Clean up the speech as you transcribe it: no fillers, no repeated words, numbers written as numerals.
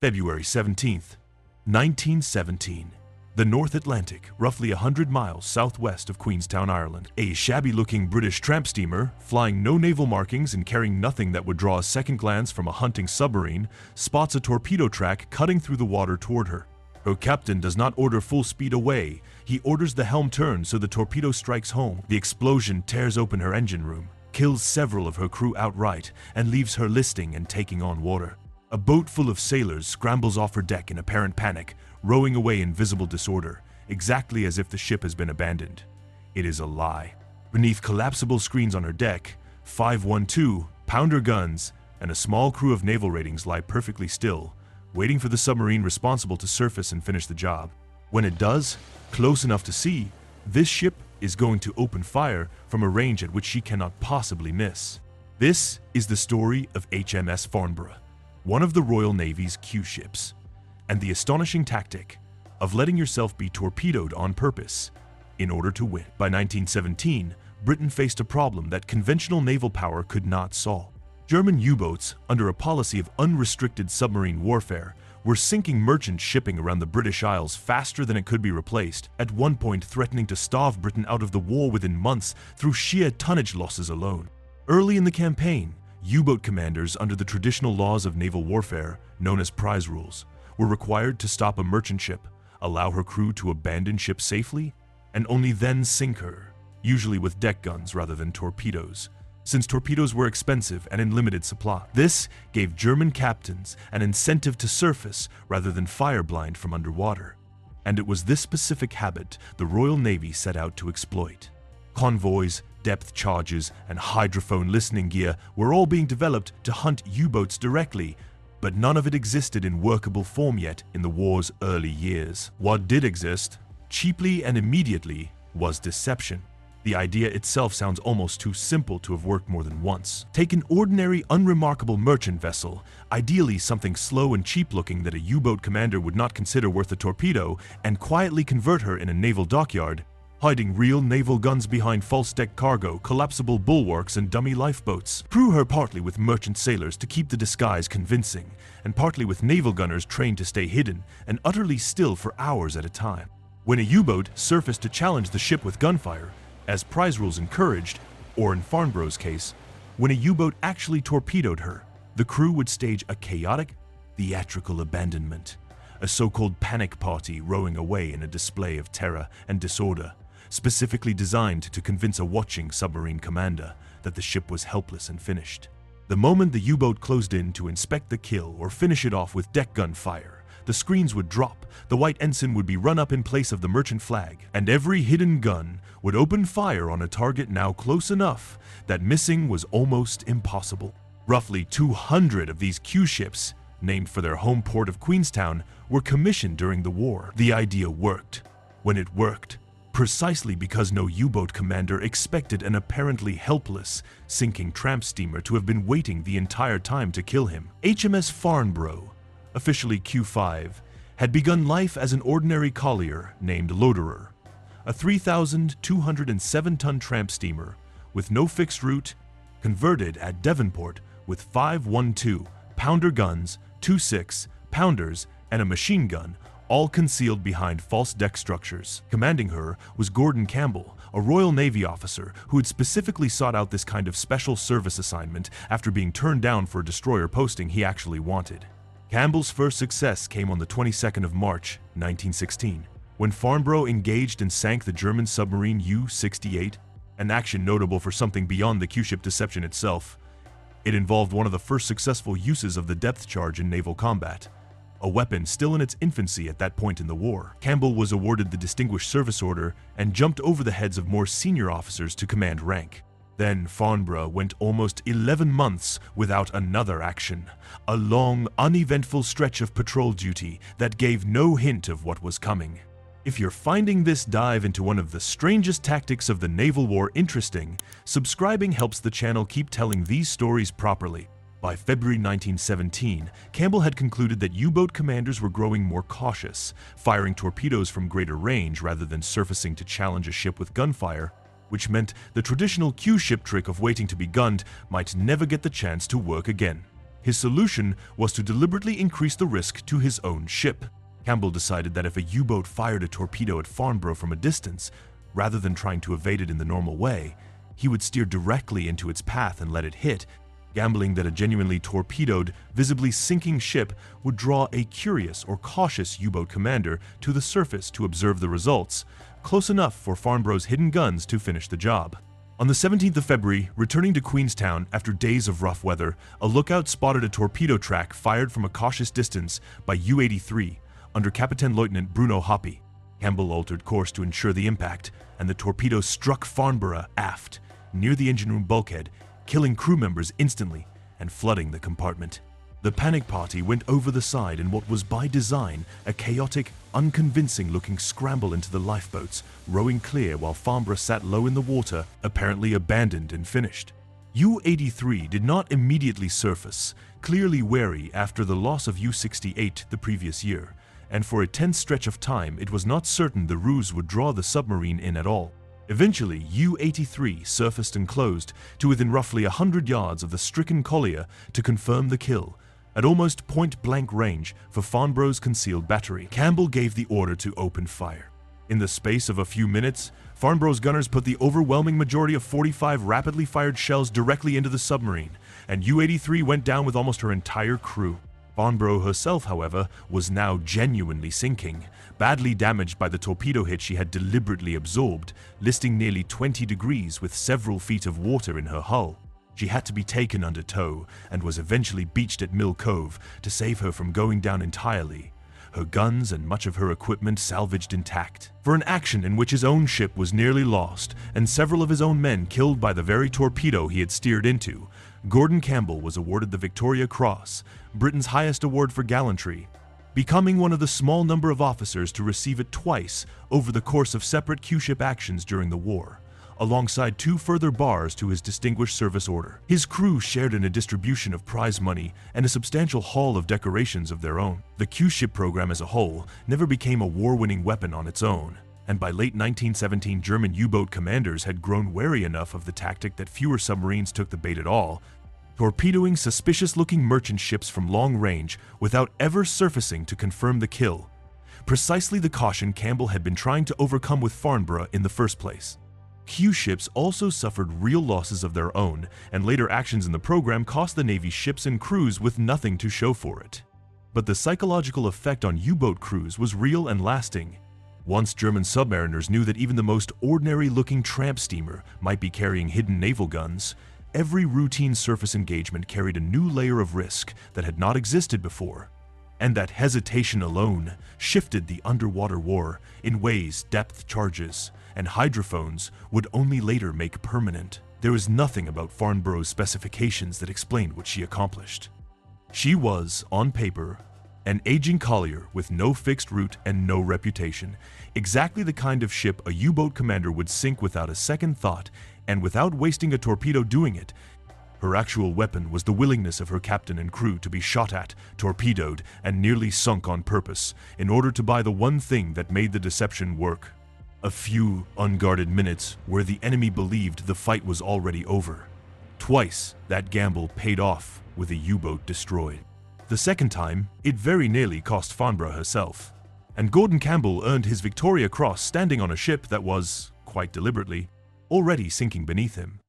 February 17th, 1917. The North Atlantic, roughly 100 miles southwest of Queenstown, Ireland. A shabby-looking British tramp steamer, flying no naval markings and carrying nothing that would draw a second glance from a hunting submarine, spots a torpedo track cutting through the water toward her. Her captain does not order full speed away. He orders the helm turn so the torpedo strikes home. The explosion tears open her engine room, kills several of her crew outright, and leaves her listing and taking on water. A boat full of sailors scrambles off her deck in apparent panic, rowing away in visible disorder, exactly as if the ship has been abandoned. It is a lie. Beneath collapsible screens on her deck, 512-pounder guns and a small crew of naval ratings lie perfectly still, waiting for the submarine responsible to surface and finish the job. When it does, close enough to see, this ship is going to open fire from a range at which she cannot possibly miss. This is the story of HMS Farnborough, one of the Royal Navy's Q ships, and the astonishing tactic of letting yourself be torpedoed on purpose in order to win. By 1917, Britain faced a problem that conventional naval power could not solve. German U-boats, under a policy of unrestricted submarine warfare, were sinking merchant shipping around the British Isles faster than it could be replaced, at one point threatening to starve Britain out of the war within months through sheer tonnage losses alone. Early in the campaign, U-boat commanders, under the traditional laws of naval warfare, known as prize rules, were required to stop a merchant ship, allow her crew to abandon ship safely, and only then sink her, usually with deck guns rather than torpedoes, since torpedoes were expensive and in limited supply. This gave German captains an incentive to surface rather than fireblind from underwater, and it was this specific habit the Royal Navy set out to exploit. Convoys, depth charges, and hydrophone listening gear were all being developed to hunt U-boats directly, but none of it existed in workable form yet in the war's early years. What did exist, cheaply and immediately, was deception. The idea itself sounds almost too simple to have worked more than once. Take an ordinary, unremarkable merchant vessel, ideally something slow and cheap-looking that a U-boat commander would not consider worth a torpedo, and quietly convert her in a naval dockyard, hiding real naval guns behind false-deck cargo, collapsible bulwarks, and dummy lifeboats. Crew her partly with merchant sailors to keep the disguise convincing, and partly with naval gunners trained to stay hidden and utterly still for hours at a time. When a U-boat surfaced to challenge the ship with gunfire, as prize rules encouraged, or in Farnborough's case, when a U-boat actually torpedoed her, the crew would stage a chaotic, theatrical abandonment, a so-called panic party rowing away in a display of terror and disorder, specifically designed to convince a watching submarine commander that the ship was helpless and finished. The moment the U-boat closed in to inspect the kill or finish it off with deck gun fire, the screens would drop, the white ensign would be run up in place of the merchant flag, and every hidden gun would open fire on a target now close enough that missing was almost impossible. Roughly 200 of these Q ships, named for their home port of Queenstown, were commissioned during the war. The idea worked. When it worked, precisely because no U-boat commander expected an apparently helpless, sinking tramp steamer to have been waiting the entire time to kill him. HMS Farnborough, officially Q5, had begun life as an ordinary collier named Loaderer, a 3,207-ton tramp steamer with no fixed route, converted at Devonport with 512-pounder guns, 2 6-pounders, and a machine gun, all concealed behind false deck structures. Commanding her was Gordon Campbell, a Royal Navy officer who had specifically sought out this kind of special service assignment after being turned down for a destroyer posting he actually wanted. Campbell's first success came on the 22nd of March, 1916, when Farnborough engaged and sank the German submarine U-68, an action notable for something beyond the Q-ship deception itself. It involved one of the first successful uses of the depth charge in naval combat, a weapon still in its infancy at that point in the war. Campbell was awarded the Distinguished Service Order and jumped over the heads of more senior officers to command rank. Then Farnborough went almost 11 months without another action, a long, uneventful stretch of patrol duty that gave no hint of what was coming. If you're finding this dive into one of the strangest tactics of the naval war interesting, subscribing helps the channel keep telling these stories properly. By February 1917, Campbell had concluded that U-boat commanders were growing more cautious, firing torpedoes from greater range rather than surfacing to challenge a ship with gunfire, which meant the traditional Q-ship trick of waiting to be gunned might never get the chance to work again. His solution was to deliberately increase the risk to his own ship. Campbell decided that if a U-boat fired a torpedo at Farnborough from a distance, rather than trying to evade it in the normal way, he would steer directly into its path and let it hit, gambling that a genuinely torpedoed, visibly sinking ship would draw a curious or cautious U-boat commander to the surface to observe the results, close enough for Farnborough's hidden guns to finish the job. On the 17th of February, returning to Queenstown after days of rough weather, a lookout spotted a torpedo track fired from a cautious distance by U-83 under Captain Lieutenant Bruno Hoppy. Campbell altered course to ensure the impact, and the torpedo struck Farnborough aft, near the engine room bulkhead, killing crew members instantly and flooding the compartment. The panic party went over the side in what was by design a chaotic, unconvincing-looking scramble into the lifeboats, rowing clear while Farnborough sat low in the water, apparently abandoned and finished. U-83 did not immediately surface, clearly wary after the loss of U-68 the previous year, and for a tense stretch of time it was not certain the ruse would draw the submarine in at all. Eventually, U-83 surfaced and closed to within roughly 100 yards of the stricken Collier to confirm the kill, at almost point-blank range for Farnborough's concealed battery. Campbell gave the order to open fire. In the space of a few minutes, Farnborough's gunners put the overwhelming majority of 45 rapidly fired shells directly into the submarine, and U-83 went down with almost her entire crew. Farnborough herself, however, was now genuinely sinking, badly damaged by the torpedo hit she had deliberately absorbed, listing nearly 20 degrees with several feet of water in her hull. She had to be taken under tow and was eventually beached at Mill Cove to save her from going down entirely, her guns and much of her equipment salvaged intact. For an action in which his own ship was nearly lost and several of his own men killed by the very torpedo he had steered into, Gordon Campbell was awarded the Victoria Cross, Britain's highest award for gallantry, becoming one of the small number of officers to receive it twice over the course of separate Q-ship actions during the war, alongside 2 further bars to his Distinguished Service Order. His crew shared in a distribution of prize money and a substantial haul of decorations of their own. The Q-ship program as a whole never became a war-winning weapon on its own, and by late 1917 German U-boat commanders had grown wary enough of the tactic that fewer submarines took the bait at all, torpedoing suspicious-looking merchant ships from long range without ever surfacing to confirm the kill. Precisely the caution Campbell had been trying to overcome with Farnborough in the first place. Q-ships also suffered real losses of their own, and later actions in the program cost the Navy ships and crews with nothing to show for it. But the psychological effect on U-boat crews was real and lasting. Once German submariners knew that even the most ordinary-looking tramp steamer might be carrying hidden naval guns, every routine surface engagement carried a new layer of risk that had not existed before. And that hesitation alone shifted the underwater war in ways depth charges and hydrophones would only later make permanent. There was nothing about Farnborough's specifications that explained what she accomplished. She was, on paper, an aging collier with no fixed route and no reputation, exactly the kind of ship a U-boat commander would sink without a second thought and without wasting a torpedo doing it. Her actual weapon was the willingness of her captain and crew to be shot at, torpedoed, and nearly sunk on purpose in order to buy the one thing that made the deception work: a few unguarded minutes where the enemy believed the fight was already over. Twice, that gamble paid off with a U-boat destroyed. The second time, it very nearly cost Farnborough herself, and Gordon Campbell earned his Victoria Cross standing on a ship that was, quite deliberately, already sinking beneath him.